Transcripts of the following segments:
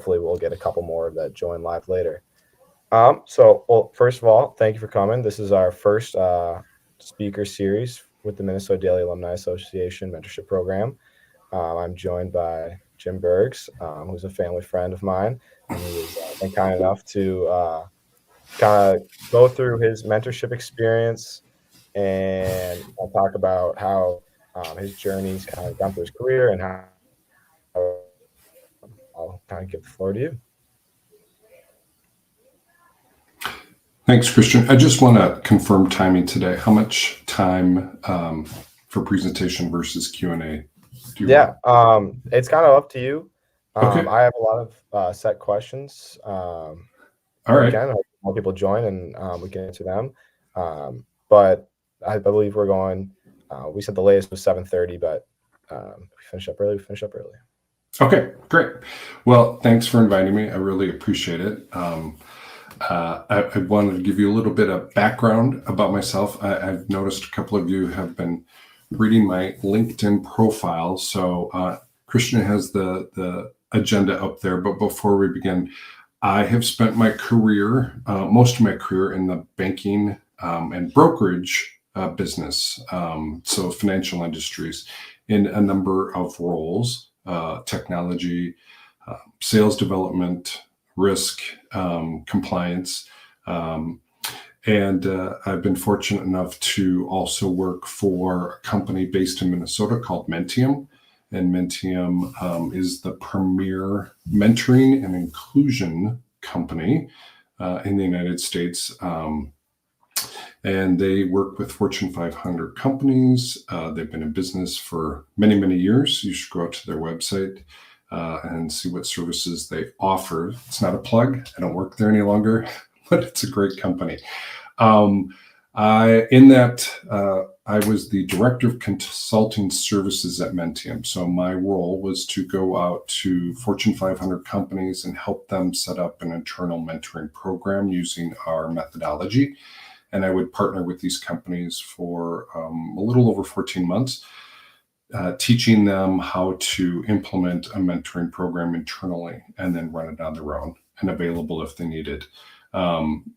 hopefully we'll get a couple more that join live later. Well, first of all, thank you for coming. This is our first speaker series with the Minnesota Daily Alumni Association mentorship program. I'm joined by Jim Berghs, who's a family friend of mine, and he has been kind enough to kind of go through his mentorship experience, and I'll talk about how his journey's kind of gone through his career, and how I'll kind of give the floor to you. Thanks, Christian. I just want to confirm timing today. How much time for presentation versus Q&A do you want? It's kind of up to you. Okay. I have a lot of set questions. All right. Again, more people join, and we can answer them. But I believe we're going. We said the latest was 7:30, but if we finish up early, we finish up early. Okay, great. Well, thanks for inviting me. I really appreciate it. I wanted to give you a little bit of background about myself. I've noticed a couple of you have been reading my LinkedIn profile. So Christian has the agenda up there. But before we begin, I have spent my career, most of my career, in the banking and brokerage business, so financial industries, in a number of roles, technology, sales development, risk, compliance. And I've been fortunate enough to also work for a company based in Minnesota called Mentium. And Mentium is the premier mentoring and inclusion company in the United States. And they work with Fortune 500 companies. They've been in business for many, many years. You should go out to their website and see what services they offer. It's not a plug. I don't work there any longer, but it's a great company. I was the director of consulting services at Mentium. So my role was to go out to Fortune 500 companies and help them set up an internal mentoring program using our methodology. And I would partner with these companies for a little over 14 months, teaching them how to implement a mentoring program internally and then run it on their own and available if they need it.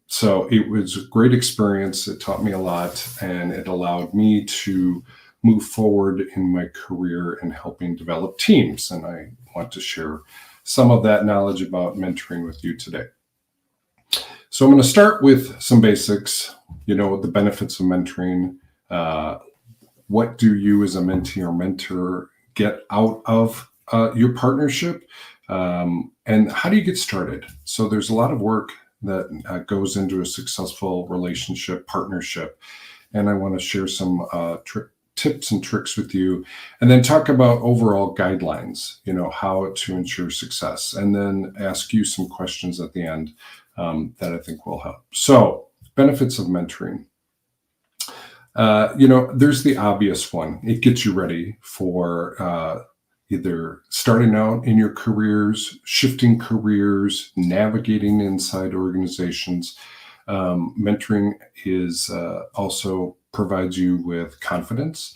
So it was a great experience. It taught me a lot, and it allowed me to move forward in my career in helping develop teams. And I want to share some of that knowledge about mentoring with you today. So I'm going to start with some basics, the benefits of mentoring. What do you as a mentee or mentor get out of your partnership? And how do you get started? So there's a lot of work that goes into a successful relationship, partnership. And I want to share some tips and tricks with you, and then talk about overall guidelines, how to ensure success, and then ask you some questions at the end that I think will help. So benefits of mentoring. There's the obvious one. It gets you ready for either starting out in your careers, shifting careers, navigating inside organizations. Mentoring is also provides you with confidence.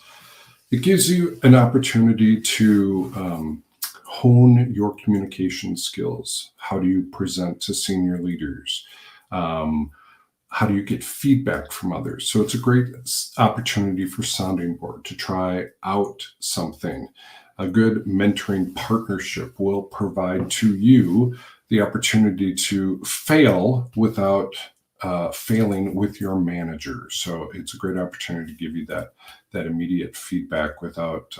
It gives you an opportunity to hone your communication skills. How do you present to senior leaders? How do you get feedback from others? So it's a great opportunity for sounding board to try out something. A good mentoring partnership will provide to you the opportunity to fail without failing with your manager. So it's a great opportunity to give you that immediate feedback without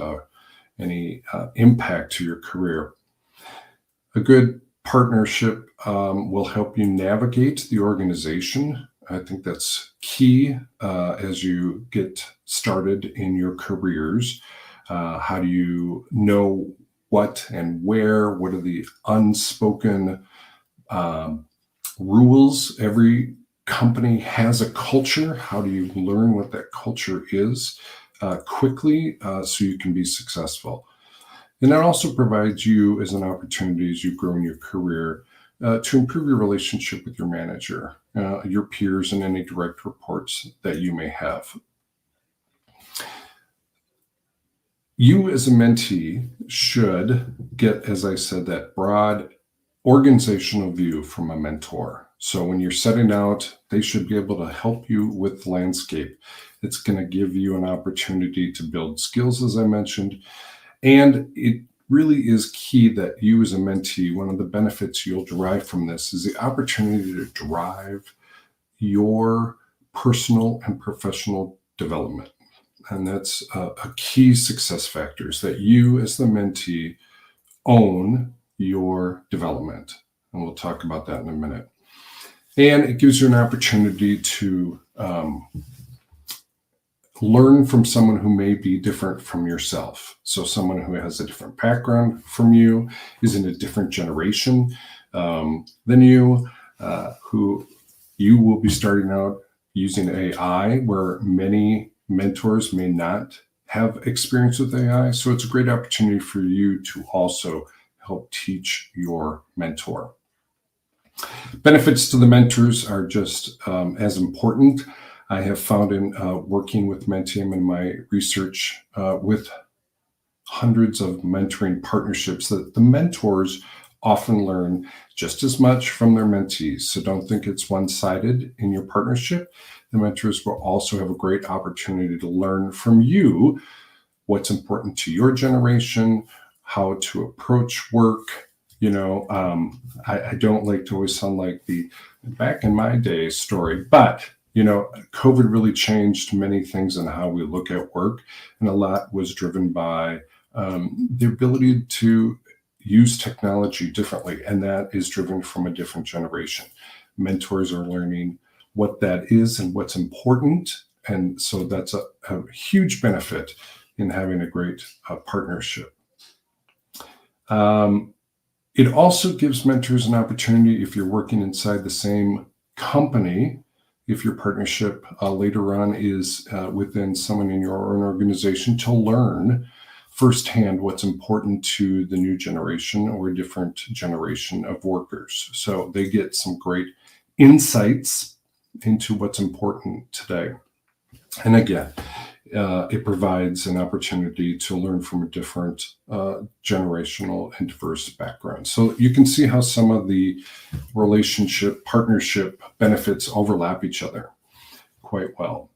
any impact to your career. A good partnership will help you navigate the organization. I think that's key as you get started in your careers. How do you know what and where? What are the unspoken rules? Every company has a culture. How do you learn what that culture is quickly so you can be successful? And that also provides you as an opportunity as you grow in your career to improve your relationship with your manager, your peers, and any direct reports that you may have. You as a mentee should get, as I said, that broad organizational view from a mentor. So when you're setting out, they should be able to help you with the landscape. It's going to give you an opportunity to build skills, as I mentioned. And it really is key that you as a mentee, one of the benefits you'll derive from this is the opportunity to drive your personal and professional development. And that's a key success factor, is that you as the mentee own your development. And we'll talk about that in a minute. And it gives you an opportunity to learn from someone who may be different from yourself. So someone who has a different background from you, is in a different generation than you, who you will be starting out using AI, where many mentors may not have experience with AI. So it's a great opportunity for you to also help teach your mentor. Benefits to the mentors are just as important. I have found in working with Mentium in my research with hundreds of mentoring partnerships that the mentors often learn just as much from their mentees. So don't think it's one-sided in your partnership. The mentors will also have a great opportunity to learn from you what's important to your generation, how to approach work. I don't like to always sound like the back in my day story, but COVID really changed many things in how we look at work, and a lot was driven by the ability to use technology differently, and that is driven from a different generation. Mentors are learning what that is and what's important, and so that's a huge benefit in having a great partnership. It also gives mentors an opportunity, if you're working inside the same company, if your partnership later on is within someone in your own organization, to learn firsthand what's important to the new generation or a different generation of workers. So they get some great insights into what's important today. And again, it provides an opportunity to learn from a different generational and diverse background. So you can see how some of the partnership benefits overlap each other quite well.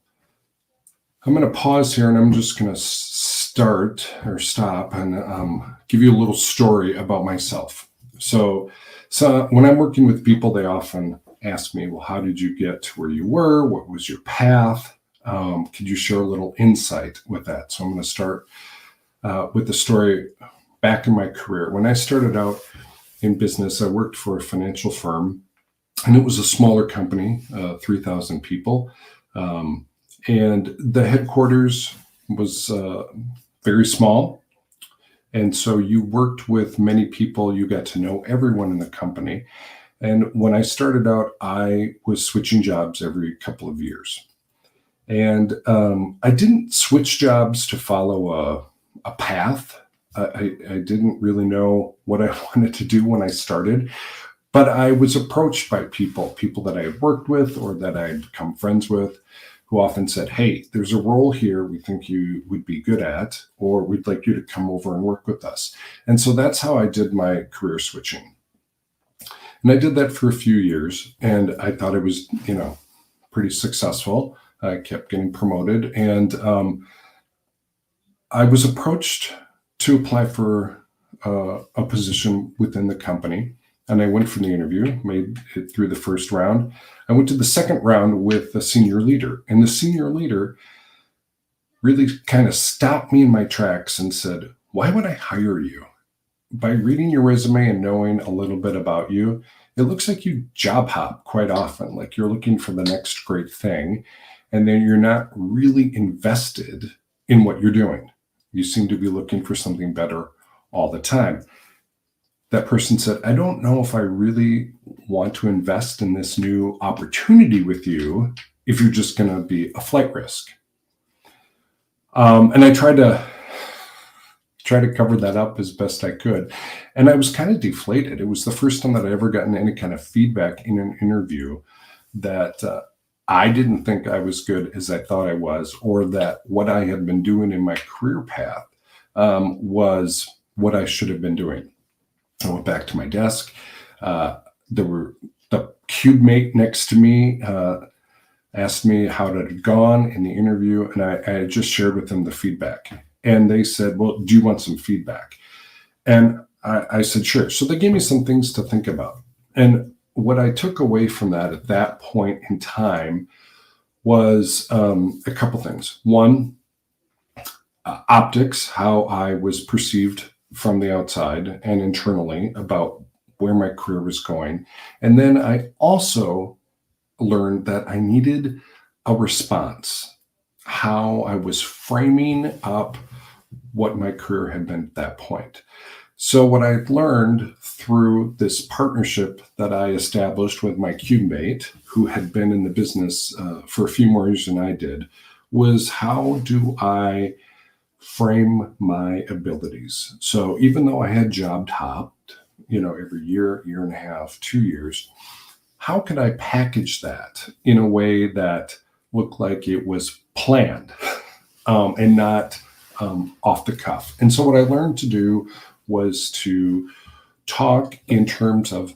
I'm going to pause here, and I'm just going to stop and give you a little story about myself. So when I'm working with people, they often ask me, well, how did you get to where you were? What was your path? Could you share a little insight with that? So I'm going to start with the story back in my career. When I started out in business, I worked for a financial firm, and it was a smaller company, 3,000 people. And the headquarters was very small. And so you worked with many people. You got to know everyone in the company. And when I started out, I was switching jobs every couple of years. And I didn't switch jobs to follow a path. I didn't really know what I wanted to do when I started, but I was approached by people that I had worked with or that I had become friends with, who often said, hey, there's a role here we think you would be good at, or we'd like you to come over and work with us. And so that's how I did my career switching. And I did that for a few years, and I thought it was, pretty successful. I kept getting promoted, and I was approached to apply for a position within the company. And I went for the interview, made it through the first round. I went to the second round with the senior leader, and the senior leader really kind of stopped me in my tracks and said, why would I hire you? By reading your resume and knowing a little bit about you, it looks like you job hop quite often, like you're looking for the next great thing, and then you're not really invested in what you're doing. You seem to be looking for something better all the time. That person said, I don't know if I really want to invest in this new opportunity with you if you're just going to be a flight risk. And I tried to cover that up as best I could. And I was kind of deflated. It was the first time that I ever gotten any kind of feedback in an interview that I didn't think I was good as I thought I was, or that what I had been doing in my career path was what I should have been doing. I went back to my desk. There were the cube mate next to me asked me how it had gone in the interview, and I had just shared with them the feedback. And they said, well, do you want some feedback? And I said, sure. So they gave me some things to think about. And what I took away from that at that point in time was a couple things. One, optics, how I was perceived from the outside and internally about where my career was going. And then I also learned that I needed a response, how I was framing up what my career had been at that point. So what I learned through this partnership that I established with my cube mate, who had been in the business for a few more years than I did, was how do I frame my abilities? So even though I had job hopped, every year, year and a half, 2 years, how could I package that in a way that looked like it was planned and not off the cuff? And so what I learned to do was to talk in terms of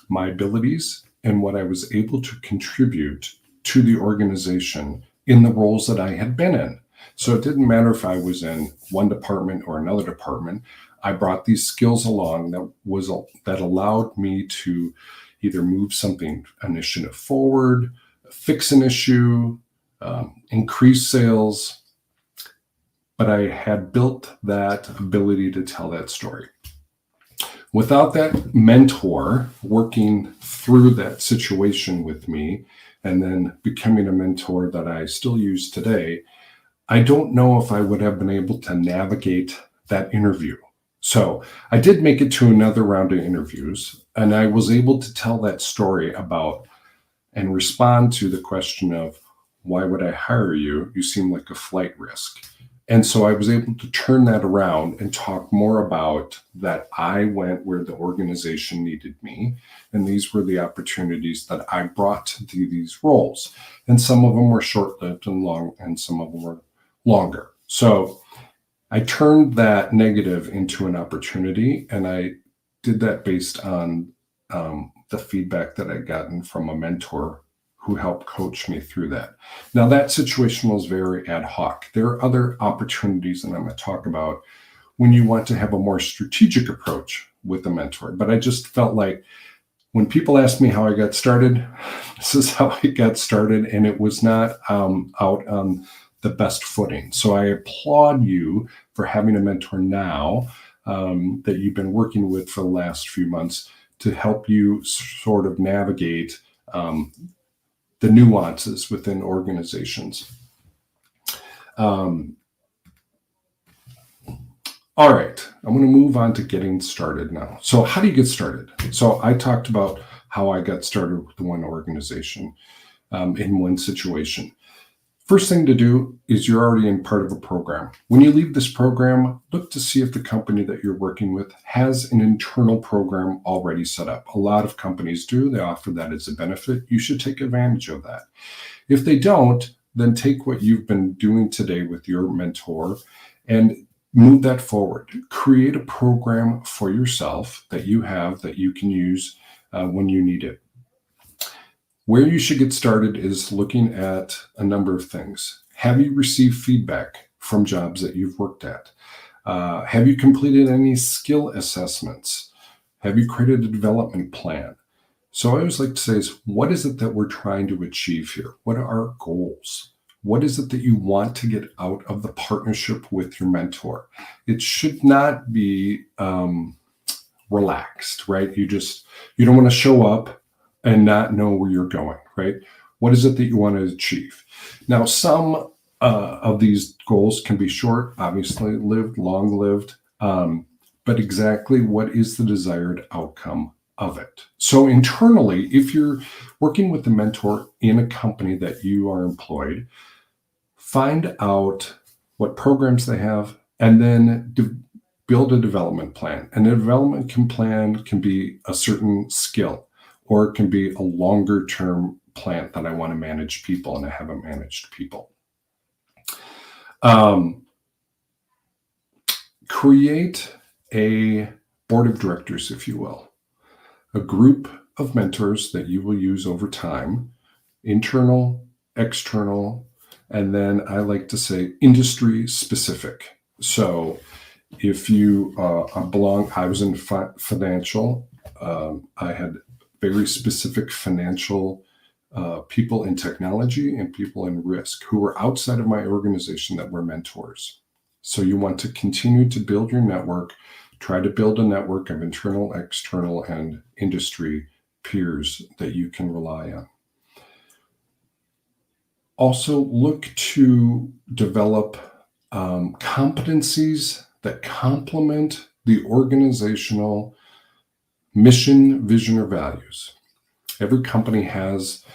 my abilities and what I was able to contribute to the organization in the roles that I had been in. So it didn't matter if I was in one department or another department. I brought these skills along that allowed me to either move something initiative forward, fix an issue, increase sales. But I had built that ability to tell that story. Without that mentor working through that situation with me and then becoming a mentor that I still use today, I don't know if I would have been able to navigate that interview. So I did make it to another round of interviews, and I was able to tell that story about and respond to the question of, why would I hire you? You seem like a flight risk. And so I was able to turn that around and talk more about that I went where the organization needed me. And these were the opportunities that I brought to these roles. And some of them were short-lived and long, and some of them were longer. So I turned that negative into an opportunity, and I did that based on the feedback that I'd gotten from a mentor who helped coach me through that. Now, that situation was very ad hoc. There are other opportunities that I'm going to talk about when you want to have a more strategic approach with a mentor. But I just felt like when people ask me how I got started, this is how I got started, and it was not out on the best footing. So I applaud you for having a mentor now that you've been working with for the last few months to help you sort of navigate the nuances within organizations. All right, I'm going to move on to getting started now. So how do you get started? So I talked about how I got started with one organization in one situation. First thing to do is you're already in part of a program. When you leave this program, look to see if the company that you're working with has an internal program already set up. A lot of companies do. They offer that as a benefit. You should take advantage of that. If they don't, then take what you've been doing today with your mentor and move that forward. Create a program for yourself that you have that you can use when you need it. Where you should get started is looking at a number of things. Have you received feedback from jobs that you've worked at? Have you completed any skill assessments? Have you created a development plan? So I always like to say is, what is it that we're trying to achieve here? What are our goals? What is it that you want to get out of the partnership with your mentor? It should not be relaxed, right? You don't want to show up and not know where you're going, right? What is it that you want to achieve? Now, some of these goals can be short, obviously lived, long lived, but exactly what is the desired outcome of it? So internally, if you're working with a mentor in a company that you are employed, find out what programs they have and then build a development plan. And a development plan can be a certain skill, or it can be a longer term plan that I want to manage people and I haven't managed people. Create a board of directors, if you will. a group of mentors that you will use over time, internal, external, and then I like to say industry specific. So if you I was in financial, I had very specific financial people in technology and people in risk who were outside of my organization that were mentors. So you want to continue to build your network, try to build a network of internal, external, and industry peers that you can rely on. Also, look to develop competencies that complement the organizational mission, vision, or values. Every company has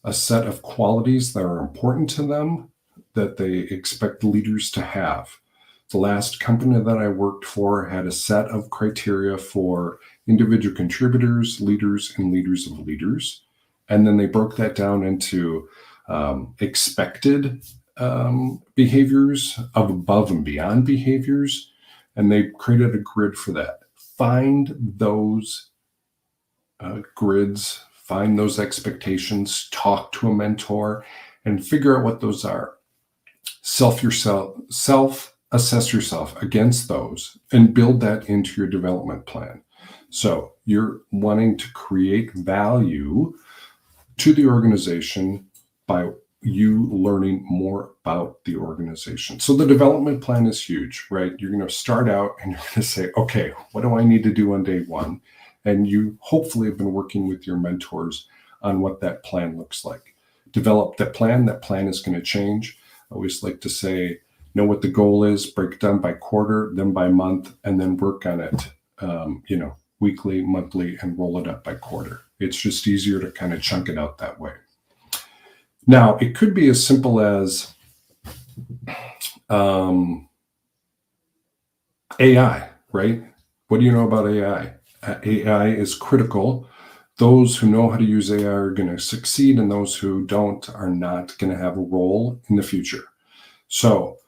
a set of qualities that are important to them that they expect leaders to have. The last company that I worked for had a set of criteria for individual contributors, leaders, and leaders of leaders. And then they broke that down into expected behaviors of above and beyond behaviors. And they created a grid for that. Find those grids, find those expectations, talk to a mentor, and figure out what those are. Self-assess yourself against those and build that into your development plan. So you're wanting to create value to the organization by you learning more about the organization. So the development plan is huge, right? You're going to start out and you're going to say, okay, what do I need to do on day one? And you hopefully have been working with your mentors on what that plan looks like. Develop that plan. That plan is going to change. I always like to say, know what the goal is, break it down by quarter, then by month, and then work on it, weekly, monthly, and roll it up by quarter. It's just easier to kind of chunk it out that way. Now, it could be as simple as AI, right? What do you know about AI? AI is critical. Those who know how to use AI are going to succeed, and those who don't are not going to have a role in the future. So,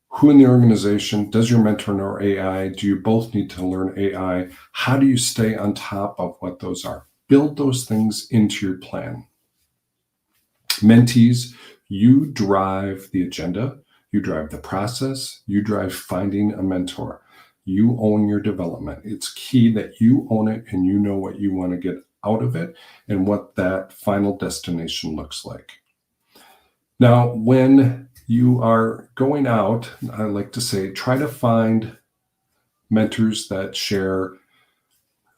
who in the organization, does your mentor know AI? Do you both need to learn AI? How do you stay on top of what those are? Build those things into your plan. Mentees, you drive the agenda, you drive the process, you drive finding a mentor. You own your development. It's key that you own it and you know what you want to get out of it and what that final destination looks like. Now, when you are going out, I like to say, try to find mentors that share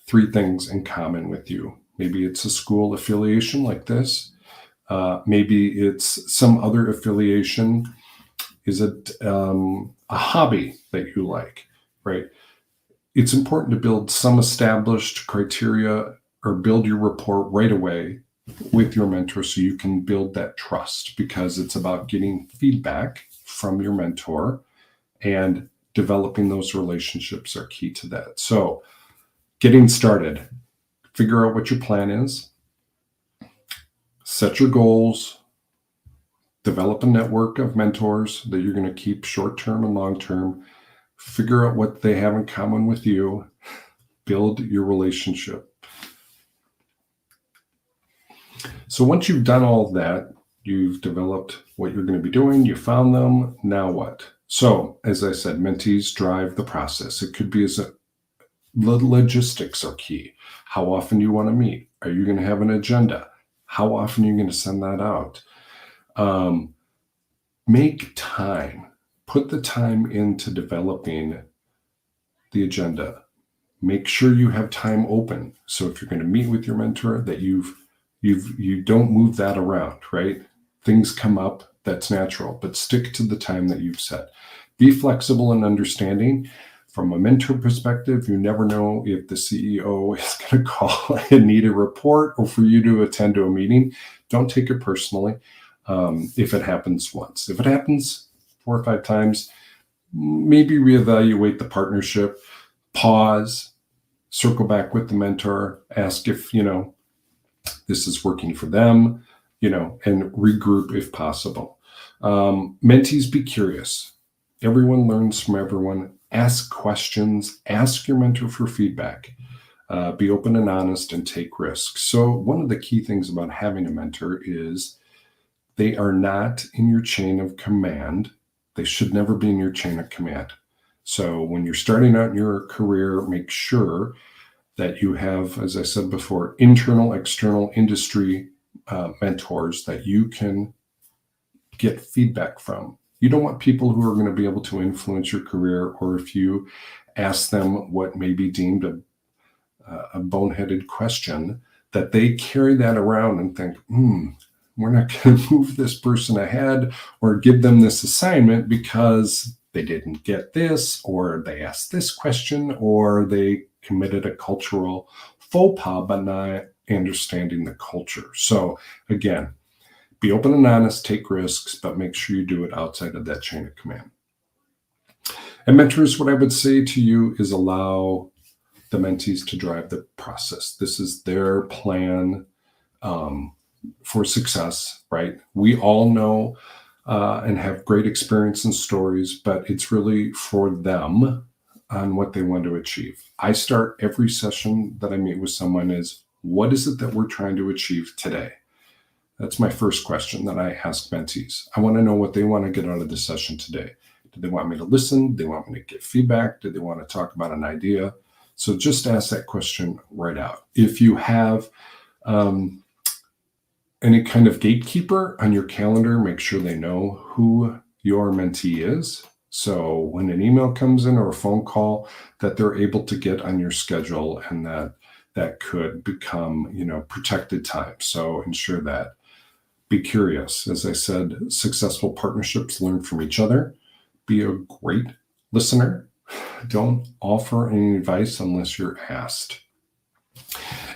3 things in common with you. Maybe it's a school affiliation like this. Maybe it's some other affiliation. Is it a hobby that you like, right? It's important to build some established criteria or build your rapport right away with your mentor so you can build that trust, because it's about getting feedback from your mentor, and developing those relationships are key to that. So getting started, figure out what your plan is, set your goals, develop a network of mentors that you're going to keep short-term and long-term, figure out what they have in common with you, build your relationship. So once you've done all of that, you've developed what you're going to be doing, you found them, now what? So as I said, mentees drive the process. It could be the logistics are key. How often do you want to meet? Are you going to have an agenda? How often are you going to send that out? Make time. Put the time into developing the agenda. Make sure you have time open. So if you're going to meet with your mentor, that you don't move that around, right? Things come up, that's natural, but stick to the time that you've set. Be flexible and understanding. From a mentor perspective, you never know if the CEO is going to call and need a report or for you to attend to a meeting. Don't take it personally if it happens once. If it happens 4 or 5 times, maybe reevaluate the partnership, pause, circle back with the mentor, ask if, this is working for them, and regroup if possible. Mentees, be curious. Everyone learns from everyone. Ask questions. Ask your mentor for feedback. Be open and honest and take risks. So one of the key things about having a mentor is they are not in your chain of command. They should never be in your chain of command. So when you're starting out in your career, make sure that you have, as I said before, internal, external, industry mentors that you can get feedback from. You don't want people who are going to be able to influence your career, or if you ask them what may be deemed a boneheaded question, that they carry that around and think, we're not going to move this person ahead or give them this assignment because they didn't get this, or they asked this question, or they committed a cultural faux pas by not understanding the culture. So again, be open and honest, take risks, but make sure you do it outside of that chain of command. And mentors, what I would say to you is allow the mentees to drive the process. This is their plan for success, right? We all know and have great experience and stories, but it's really for them on what they want to achieve. I start every session that I meet with someone is, what is it that we're trying to achieve today? That's my first question that I ask mentees. I want to know what they want to get out of the session today. Do they want me to listen? Do they want me to get feedback? Do they want to talk about an idea? So just ask that question right out. If you have any kind of gatekeeper on your calendar, make sure they know who your mentee is. So when an email comes in or a phone call, that they're able to get on your schedule, and that could become, protected time. So ensure that. Be curious. As I said, successful partnerships learn from each other. Be a great listener. Don't offer any advice unless you're asked.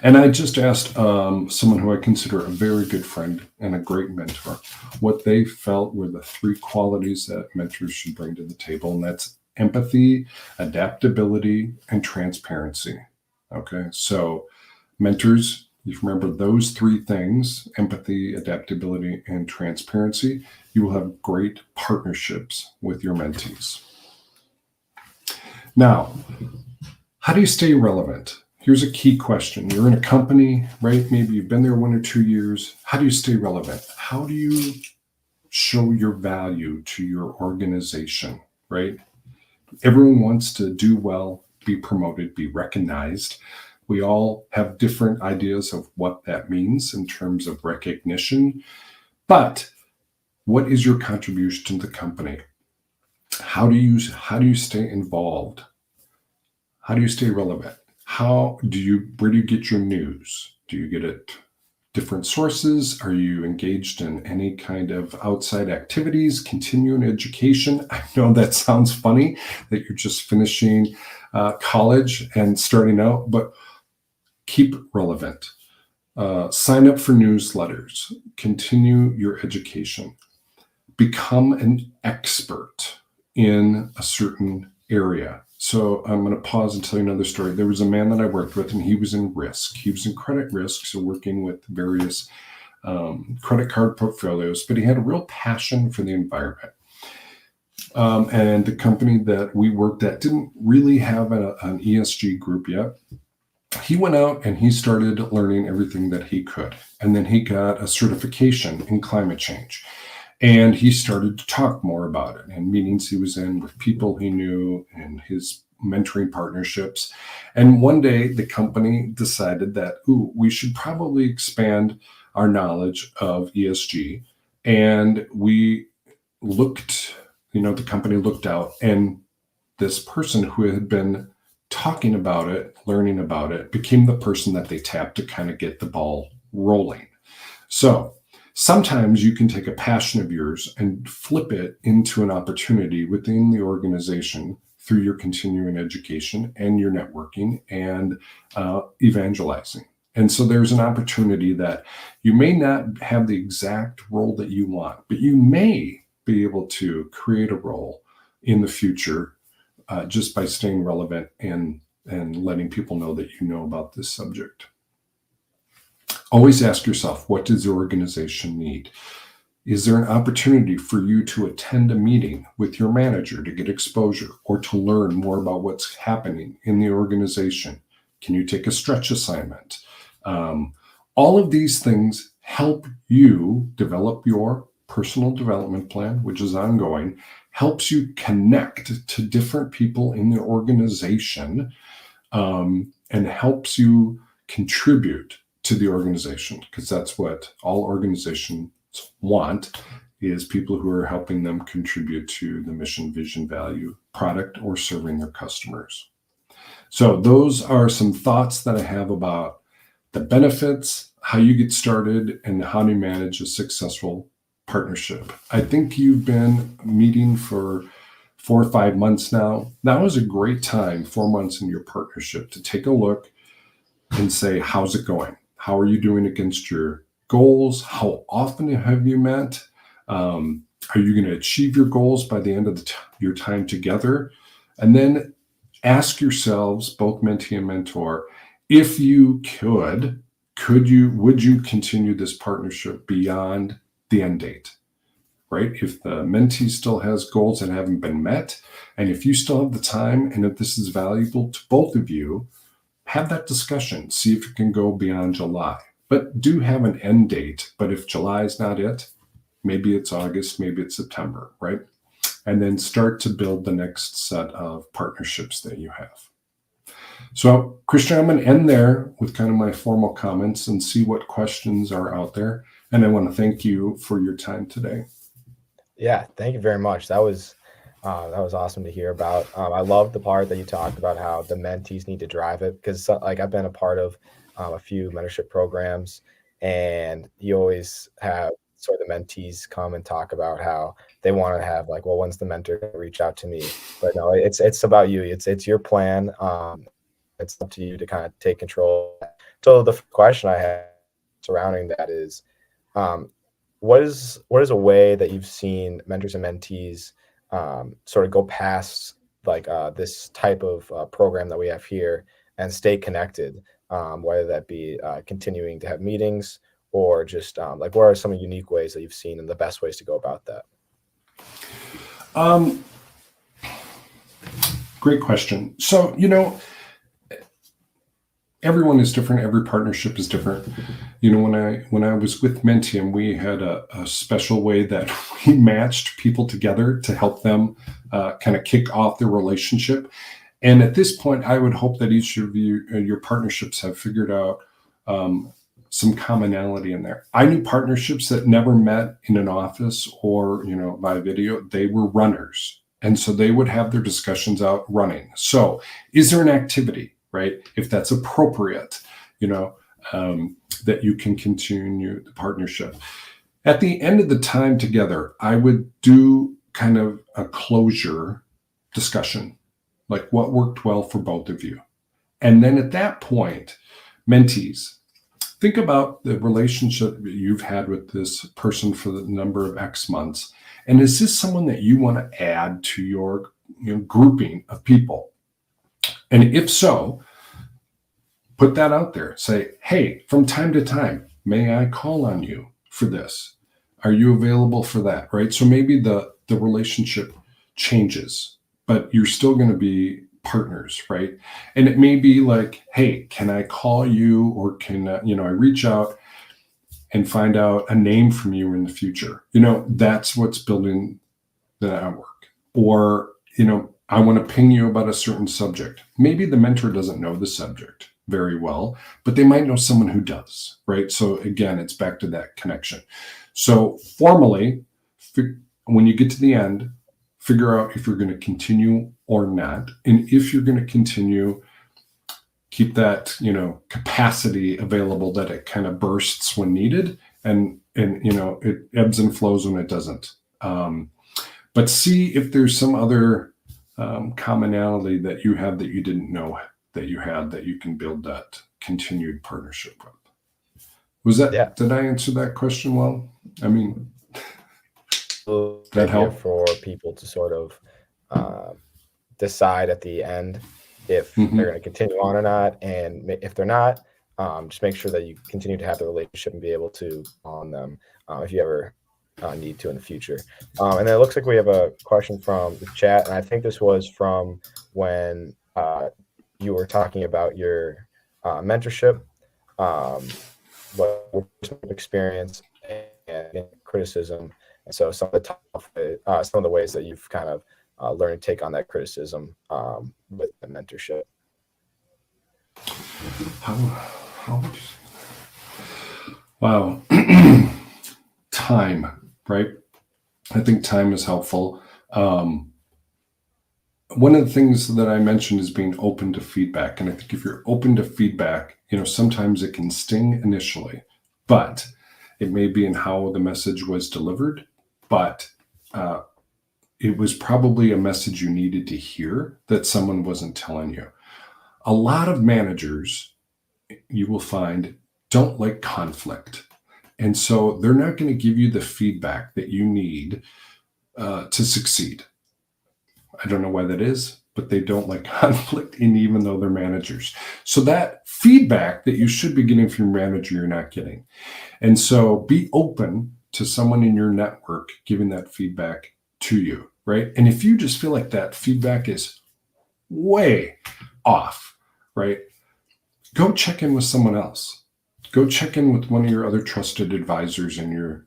And I just asked someone who I consider a very good friend and a great mentor what they felt were the 3 qualities that mentors should bring to the table. And that's empathy, adaptability, and transparency. Okay, so mentors, if you remember those 3 things, empathy, adaptability, and transparency, you will have great partnerships with your mentees. Now, how do you stay relevant? Here's a key question. You're in a company, right? Maybe you've been there 1 or 2 years. How do you stay relevant? How do you show your value to your organization, right? Everyone wants to do well, be promoted, be recognized. We all have different ideas of what that means in terms of recognition. But what is your contribution to the company? How do you stay involved? How do you stay relevant? Where do you get your news? Do you get it different sources? Are you engaged in any kind of outside activities, continuing education? I know that sounds funny that you're just finishing college and starting out, but keep relevant. Sign up for newsletters. Continue your education. Become an expert in a certain area. So I'm going to pause and tell you another story. There was a man that I worked with, and he was in risk. He was in credit risk, so working with various credit card portfolios, but he had a real passion for the environment. And the company that we worked at didn't really have an ESG group yet. He went out and he started learning everything that he could. And then he got a certification in climate change. And he started to talk more about it in meetings he was in with people he knew and his mentoring partnerships. And one day the company decided that, we should probably expand our knowledge of ESG. And we looked, the company looked out, and this person who had been talking about it, learning about it, became the person that they tapped to kind of get the ball rolling. So sometimes you can take a passion of yours and flip it into an opportunity within the organization through your continuing education and your networking and evangelizing. And so there's an opportunity that you may not have the exact role that you want, but you may be able to create a role in the future just by staying relevant and letting people know that you know about this subject. Always ask yourself, what does the organization need? Is there an opportunity for you to attend a meeting with your manager to get exposure or to learn more about what's happening in the organization? Can you take a stretch assignment? All of these things help you develop your personal development plan, which is ongoing, helps you connect to different people in the organization, and helps you contribute to the organization, because that's what all organizations want, is people who are helping them contribute to the mission, vision, value, product, or serving their customers. So those are some thoughts that I have about the benefits, how you get started, and how to manage a successful partnership. I think you've been meeting for 4 or 5 months now. Now is a great time, 4 months in your partnership, to take a look and say, how's it going? How are you doing against your goals? How often have you met? Are you going to achieve your goals by the end of your time together? And then ask yourselves, both mentee and mentor, if you would you continue this partnership beyond the end date, right? If the mentee still has goals that haven't been met, and if you still have the time, and if this is valuable to both of you, have that discussion. See if it can go beyond July. But do have an end date. But if July is not it, maybe it's August, maybe it's September, right? And then start to build the next set of partnerships that you have. So, Christian, I'm going to end there with kind of my formal comments and see what questions are out there. And I want to thank you for your time today. Yeah, thank you very much. That was awesome to hear about. I love the part that you talked about how the mentees need to drive it, because like I've been a part of a few mentorship programs, and you always have sort of the mentees come and talk about how they want to have, like, well, when's the mentor going to reach out to me? But no, it's about you. It's your plan. It's up to you to kind of take control. So the question I have surrounding that is, what is a way that you've seen mentors and mentees sort of go past like this type of program that we have here and stay connected, whether that be continuing to have meetings or just like, what are some unique ways that you've seen and the best ways to go about that? Great question. So, everyone is different. Every partnership is different. When I was with Mentium, we had a special way that we matched people together to help them kind of kick off their relationship. And at this point, I would hope that each of your partnerships have figured out some commonality in there. I knew partnerships that never met in an office or, by video. They were runners. And so they would have their discussions out running. So is there an activity, right? If that's appropriate, that you can continue the partnership. At the end of the time together, I would do kind of a closure discussion, like what worked well for both of you. And then at that point, mentees, think about the relationship that you've had with this person for the number of X months. And is this someone that you want to add to your grouping of people? And if so, put that out there. Say, hey, from time to time, may I call on you for this? Are you available for that, right? So maybe the relationship changes, but you're still going to be partners, right? And it may be like, hey, can I call you, or can I reach out and find out a name from you in the future? That's what's building the network. Or, I want to ping you about a certain subject. Maybe the mentor doesn't know the subject very well, but they might know someone who does, right? So again, it's back to that connection. So formally, when you get to the end, figure out if you're going to continue or not. And if you're going to continue, keep that, capacity available, that it kind of bursts when needed, and it ebbs and flows when it doesn't. But see if there's some other commonality that you have that you didn't know that you had, that you can build that continued partnership with. Was that, Yeah. Did I answer that question well? I mean, that help for people to sort of decide at the end if they're going to continue on or not. And if they're not, just make sure that you continue to have the relationship and be able to on them if you ever need to in the future. And then it looks like we have a question from the chat, and I think this was from when you were talking about your mentorship, what experience and criticism, and so some of some of the ways that you've kind of learned to take on that criticism with the mentorship. How would you say? Wow. Time, right? I think time is helpful. One of the things that I mentioned is being open to feedback. And I think if you're open to feedback, sometimes it can sting initially, but it may be in how the message was delivered, but it was probably a message you needed to hear that someone wasn't telling you. A lot of managers, you will find, don't like conflict. And so they're not going to give you the feedback that you need to succeed. I don't know why that is, but they don't like conflict, and even though they're managers. So that feedback that you should be getting from your manager, you're not getting. And so be open to someone in your network giving that feedback to you, right? And if you just feel like that feedback is way off, right? Go check in with someone else. Go check in with one of your other trusted advisors in your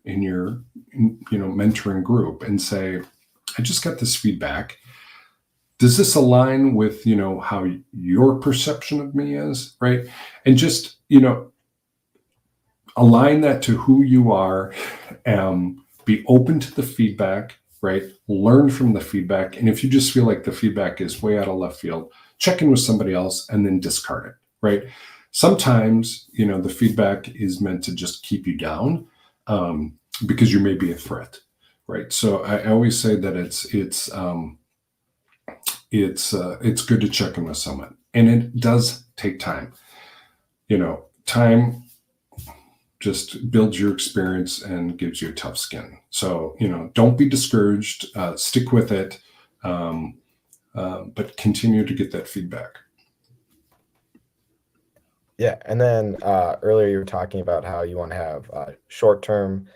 mentoring group and say, I just got this feedback. Does this align with, how your perception of me is, right? And just, align that to who you are, be open to the feedback, right? Learn from the feedback. And if you just feel like the feedback is way out of left field, check in with somebody else and then discard it, right? Sometimes, the feedback is meant to just keep you down because you may be a threat, right? So I always say that it's good to check in with someone, and it does take time. Time just builds your experience and gives you a tough skin. So don't be discouraged. Stick with it, but continue to get that feedback. Yeah, and then earlier you were talking about how you want to have short-term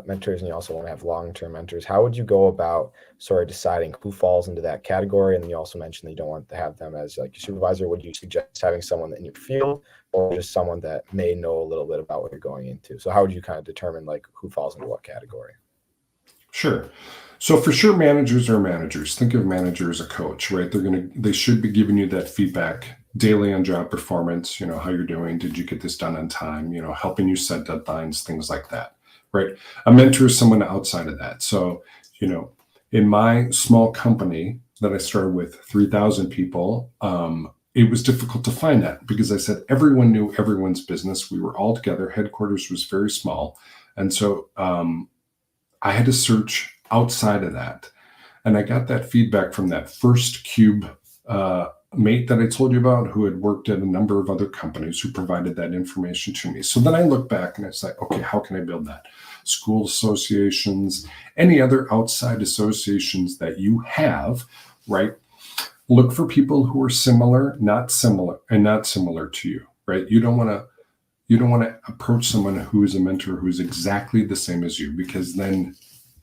mentors, and you also want to have long-term mentors. How would you go about sort of deciding who falls into that category? And then you also mentioned that you don't want to have them as like your supervisor. Would you suggest having someone in your field, or just someone that may know a little bit about what you're going into? So how would you kind of determine like who falls into what category? Sure. So for sure, managers are managers. Think of manager as a coach, right? They should be giving you that feedback daily on job performance, how you're doing. Did you get this done on time? Helping you set deadlines, things like that, right? A mentor is someone outside of that. So, in my small company that I started with 3,000 people, it was difficult to find that because I said everyone knew everyone's business. We were all together. Headquarters was very small. And so I had to search outside of that. And I got that feedback from that first cube mate that I told you about, who had worked at a number of other companies who provided that information to me. So then I look back and I say, okay, how can I build that? School associations, any other outside associations that you have, right? Look for people who are similar, not similar to you, right? You don't want to approach someone who is a mentor who's exactly the same as you, because then,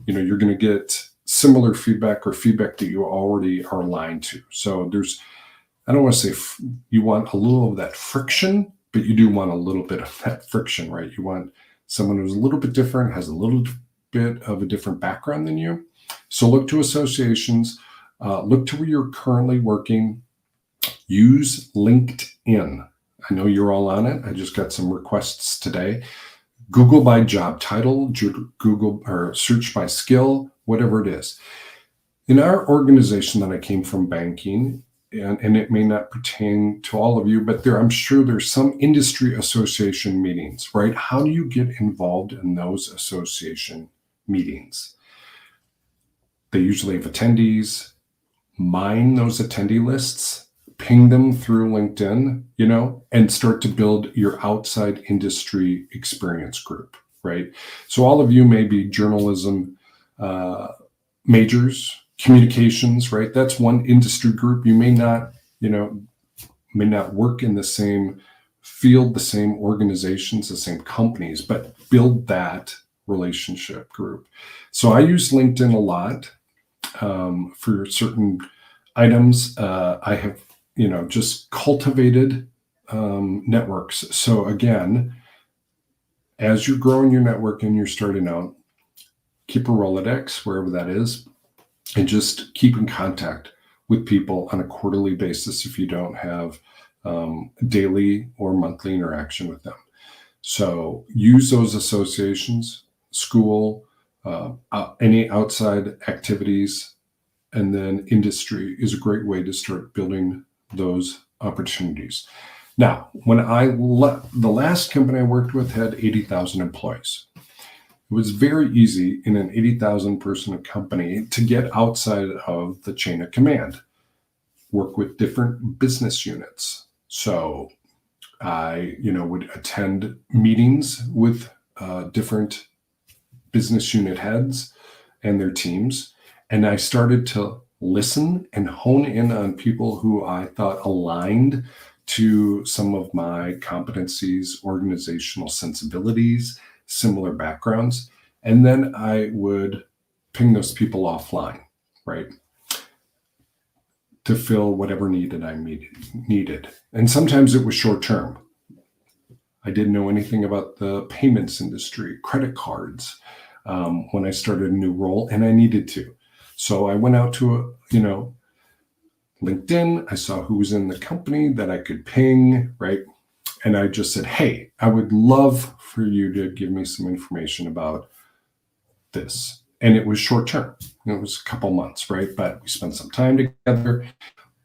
you're going to get similar feedback or feedback that you already are aligned to. So I don't want to say you want a little of that friction, but you do want a little bit of that friction, right? You want someone who's a little bit different, has a little bit of a different background than you. So look to associations, look to where you're currently working, use LinkedIn. I know you're all on it. I just got some requests today. Google by job title, Google or search by skill, whatever it is. In our organization that I came from, banking, and it may not pertain to all of you, but I'm sure there's some industry association meetings, right? How do you get involved in those association meetings? They usually have attendees. Mine those attendee lists, ping them through LinkedIn, and start to build your outside industry experience group, right? So all of you may be journalism majors, communications, right? That's one industry group. You may not work in the same field, the same organizations, the same companies, but build that relationship group. So I use LinkedIn a lot for certain items. I have just cultivated networks. So again, as you're growing your network and you're starting out, keep a Rolodex, wherever that is, and just keep in contact with people on a quarterly basis if you don't have daily or monthly interaction with them. So use those associations, school, any outside activities, and then industry is a great way to start building those opportunities. Now, when the last company I worked with had 80,000 employees. It was very easy in an 80,000 person company to get outside of the chain of command, work with different business units. So I, would attend meetings with different business unit heads and their teams. And I started to listen and hone in on people who I thought aligned to some of my competencies, organizational sensibilities, similar backgrounds. And then I would ping those people offline, right? To fill whatever need that I needed. And sometimes it was short term. I didn't know anything about the payments industry, credit cards, when I started a new role, and I needed to. So I went out to LinkedIn. I saw who was in the company that I could ping, right? And I just said, hey, I would love for you to give me some information about this. And it was short term. It was a couple months, right? But we spent some time together.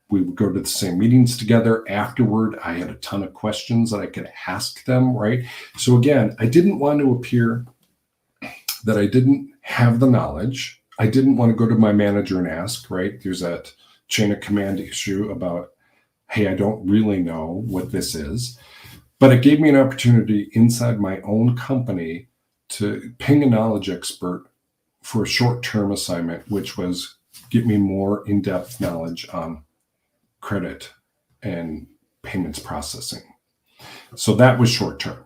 We would go to the same meetings together. Afterward, I had a ton of questions that I could ask them, right? So again, I didn't want to appear that I didn't have the knowledge. I didn't want to go to my manager and ask, right? There's that chain of command issue about, hey, I don't really know what this is. But it gave me an opportunity inside my own company to ping a knowledge expert for a short-term assignment, which was get me more in-depth knowledge on credit and payments processing. So that was short-term,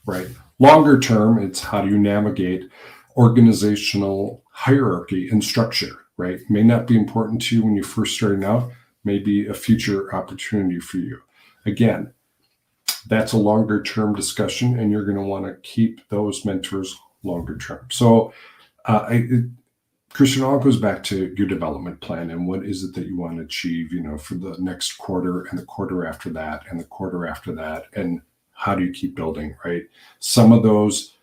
right? Longer term, it's how do you navigate organizational hierarchy and structure, right? May not be important to you when you're first starting out, may be a future opportunity for you. Again, that's a longer term discussion, and you're going to want to keep those mentors longer term. So, Christian, all goes back to your development plan and what is it that you want to achieve, for the next quarter and the quarter after that and the quarter after that, and how do you keep building, right? Some of those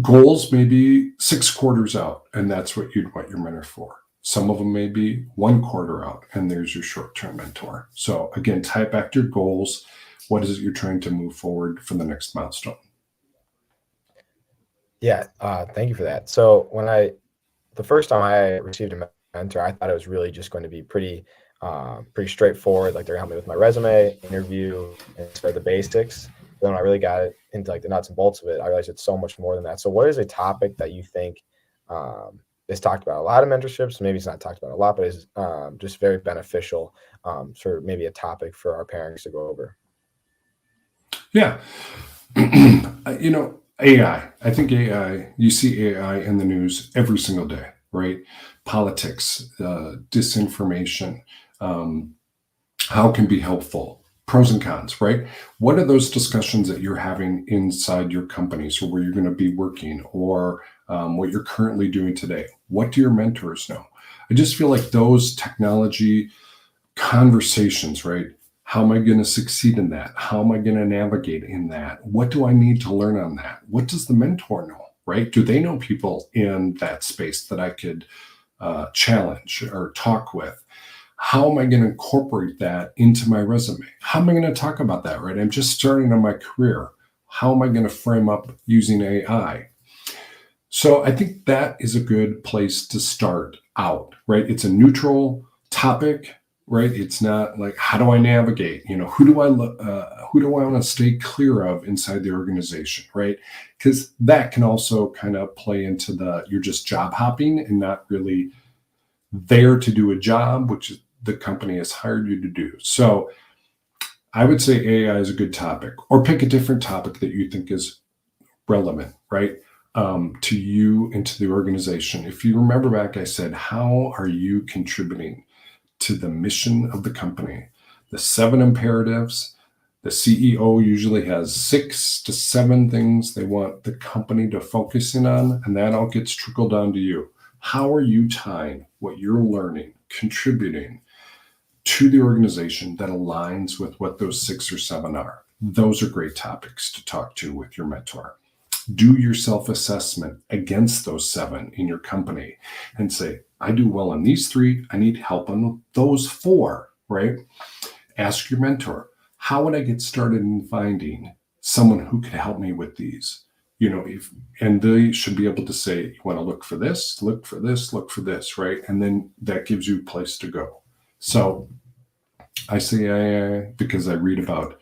goals may be 6 quarters out, and that's what you'd want your mentor for. Some of them may be 1 quarter out, and there's your short-term mentor. So again, tie back to your goals. What is it you're trying to move forward for the next milestone? Yeah, thank you for that. So the first time I received a mentor, I thought it was really just going to be pretty straightforward. Like they're gonna help me with my resume, interview, and start the basics. But then when I really got it into like the nuts and bolts of it, I realized it's so much more than that. So what is a topic that you think is talked about a lot of mentorships? Maybe it's not talked about a lot, but is just very beneficial for maybe a topic for our parents to go over? Yeah. AI. I think AI, you see AI in the news every single day, right? Politics, disinformation, how it can be helpful, pros and cons, right? What are those discussions that you're having inside your companies or where you're going to be working or what you're currently doing today? What do your mentors know? I just feel like those technology conversations, right? How am I going to succeed in that? How am I going to navigate in that? What do I need to learn on that? What does the mentor know, right? Do they know people in that space that I could challenge or talk with? How am I going to incorporate that into my resume? How am I going to talk about that, right? I'm just starting on my career. How am I going to frame up using AI? So I think that is a good place to start out, right? It's a neutral topic, right? It's not like, how do I navigate? Who do I want to stay clear of inside the organization, right? Because that can also kind of play into you're just job hopping and not really there to do a job, which the company has hired you to do. So I would say AI is a good topic, or pick a different topic that you think is relevant, right? To you and to the organization. If you remember back, I said, how are you contributing to the mission of the company? the 7 imperatives. The CEO usually has 6 to 7 things they want the company to focus in on, and that all gets trickled down to you. How are you tying what you're learning, contributing to the organization that aligns with what those 6 or 7 are? Those are great topics to talk to with your mentor. Do your self-assessment against those 7 in your company and say, I do well on these 3. I need help on those 4, right? Ask your mentor, how would I get started in finding someone who could help me with these? And they should be able to say, you want to look for this, look for this, look for this, right? And then that gives you a place to go. So I say because I read about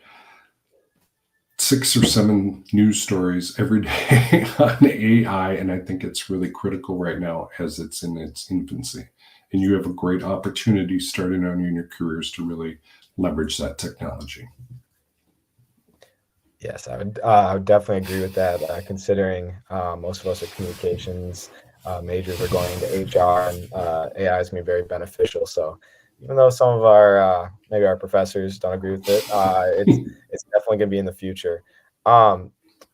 6 or 7 news stories every day on AI, and I think it's really critical right now as it's in its infancy. And you have a great opportunity starting on in your careers to really leverage that technology. Yes, I would definitely agree with that. Considering most of us are communications majors are going into HR, and AI is going to be very beneficial. So even though some of our maybe our professors don't agree with it, it's definitely going to be in the future.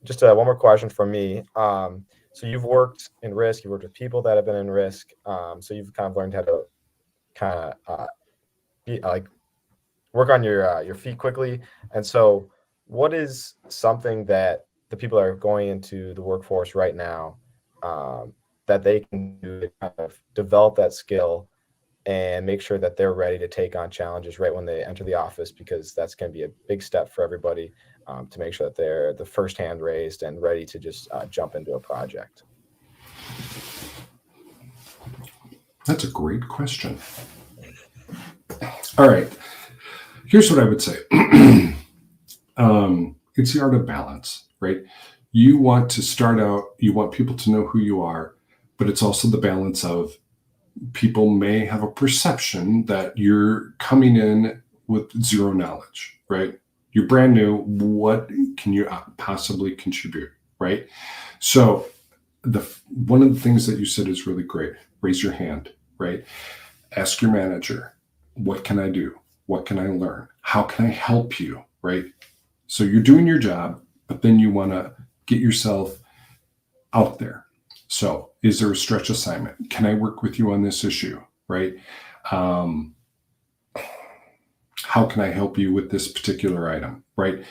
Just one more question from me. So you've worked in risk, you've worked with people that have been in risk. So you've kind of learned how to kind of like work on your feet quickly. And so what is something that the people that are going into the workforce right now that they can do to kind of develop that skill and make sure that they're ready to take on challenges right when they enter the office, because that's going to be a big step for everybody to make sure that they're the first hand raised and ready to just jump into a project? That's a great question. All right. Here's what I would say. It's the art of balance, right? You want to start out, you want people to know who you are, but it's also the balance of people may have a perception that you're coming in with zero knowledge, right? You're brand new. What can you possibly contribute, right? So one of the things that you said is really great. Raise your hand, right? Ask your manager, what can I do? What can I learn? How can I help you, right? So you're doing your job, but then you want to get yourself out there. So is there a stretch assignment? Can I work with you on this issue, right? How can I help you with this particular item, right?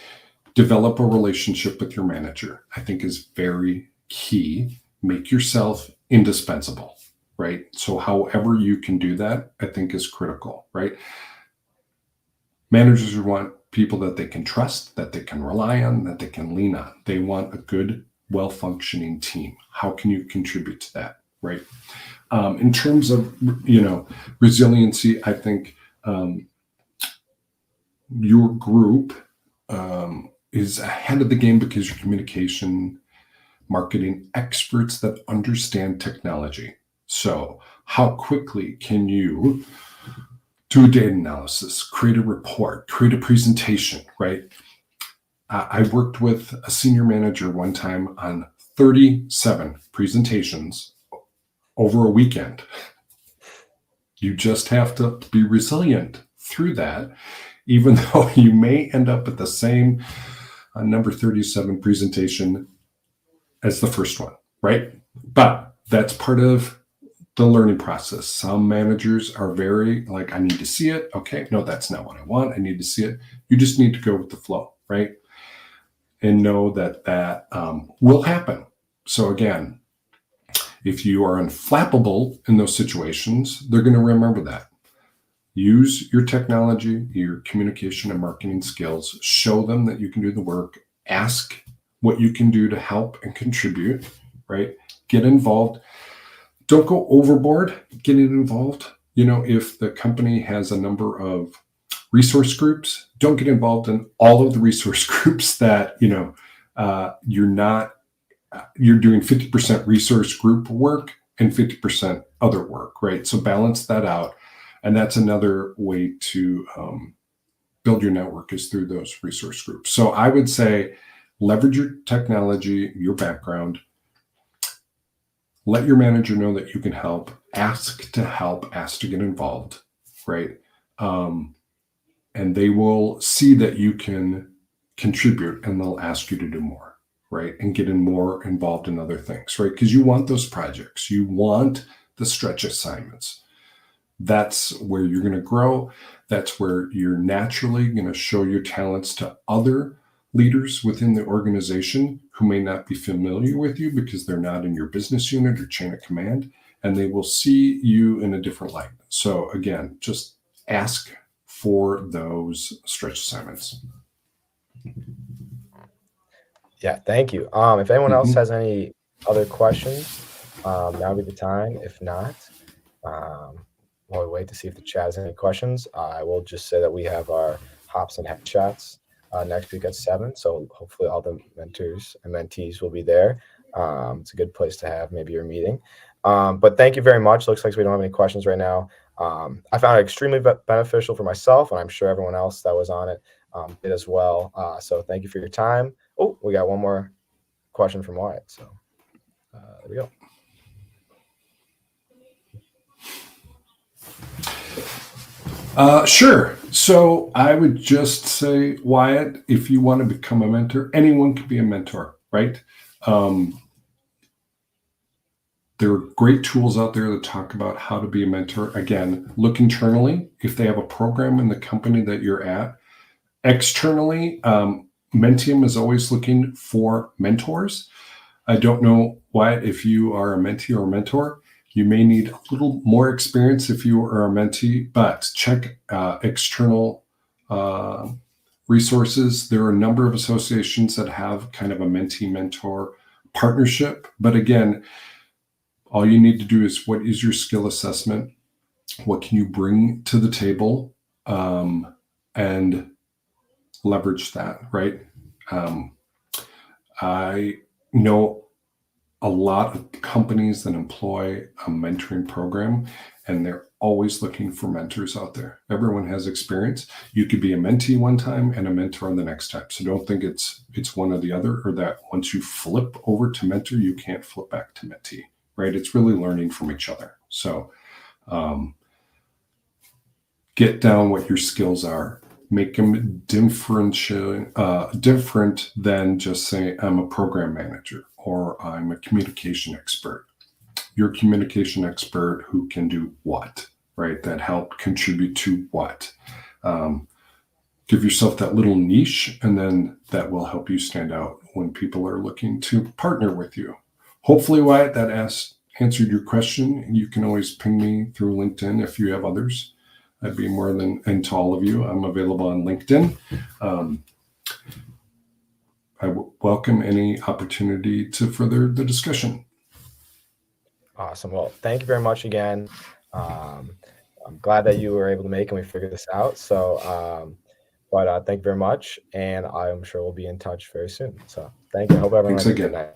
Develop a relationship with your manager, I think is very key. Make yourself indispensable, right? So however you can do that, I think is critical, right? Managers want people that they can trust, that they can rely on, that they can lean on. They want a good, well-functioning team. How can you contribute to that, right? In terms of, resiliency, I think your group is ahead of the game because you're communication, marketing experts that understand technology. So how quickly can you do a data analysis, create a report, create a presentation, right? I worked with a senior manager one time on 37 presentations over a weekend. You just have to be resilient through that, even though you may end up with the same number 37 presentation as the first one, right? But that's part of the learning process. Some managers are very like, I need to see it. Okay, no, that's not what I want. I need to see it. You just need to go with the flow, right? And know that will happen. So again, if you are unflappable in those situations, they're going to remember that. Use your technology, your communication and marketing skills. Show them that you can do the work. Ask what you can do to help and contribute, right? Get involved. Don't go overboard getting involved. If the company has a number of resource groups, don't get involved in all of the resource groups that, you're doing 50% resource group work and 50% other work, right? So balance that out. And that's another way to build your network is through those resource groups. So I would say leverage your technology, your background. Let your manager know that you can help. Ask to help. Ask to get involved, right? and they will see that you can contribute, and they'll ask you to do more, right? And get in more involved in other things, right? Because you want those projects, you want the stretch assignments. That's where you're going to grow. That's where you're naturally going to show your talents to other leaders within the organization who may not be familiar with you because they're not in your business unit or chain of command, and they will see you in a different light. So again, just ask for those stretch assignments. Yeah, thank you. If anyone else Mhm. has any other questions, now would be the time. If not, while we wait to see if the chat has any questions, I will just say that we have our hops and headshots next week at 7. So hopefully all the mentors and mentees will be there. It's a good place to have maybe your meeting. But thank you very much. Looks like we don't have any questions right now. I found it extremely beneficial for myself, and I'm sure everyone else that was on it did as well. So thank you for your time. Oh, we got one more question from Wyatt. So there we go. Sure. So I would just say, Wyatt, if you want to become a mentor, anyone can be a mentor, right? There are great tools out there that talk about how to be a mentor. Again, look internally if they have a program in the company that you're at. Externally, Mentium is always looking for mentors. I don't know, Wyatt, if you are a mentee or a mentor. You may need a little more experience if you are a mentee, but check external resources. There are a number of associations that have kind of a mentee-mentor partnership. But again, all you need to do is, what is your skill assessment? What can you bring to the table? And leverage that, right? I know a lot of companies that employ a mentoring program, and they're always looking for mentors out there. Everyone has experience. You could be a mentee one time and a mentor the next time. So don't think it's one or the other, or that once you flip over to mentor, you can't flip back to mentee, right? It's really learning from each other. So get down what your skills are. Make them different than just saying, I'm a program manager or I'm a communication expert. You're a communication expert who can do what, right? That help contribute to what. Give yourself that little niche, and then that will help you stand out when people are looking to partner with you. Hopefully, Wyatt, that answered your question. You can always ping me through LinkedIn if you have others. I'd be more than, and to all of you, I'm available on LinkedIn. I welcome any opportunity to further the discussion. Awesome. Well, thank you very much again. I'm glad that you were able to make and we figured this out. So, but thank you very much. And I'm sure we'll be in touch very soon. So thank you. I hope everyone Thanks has a good again. night.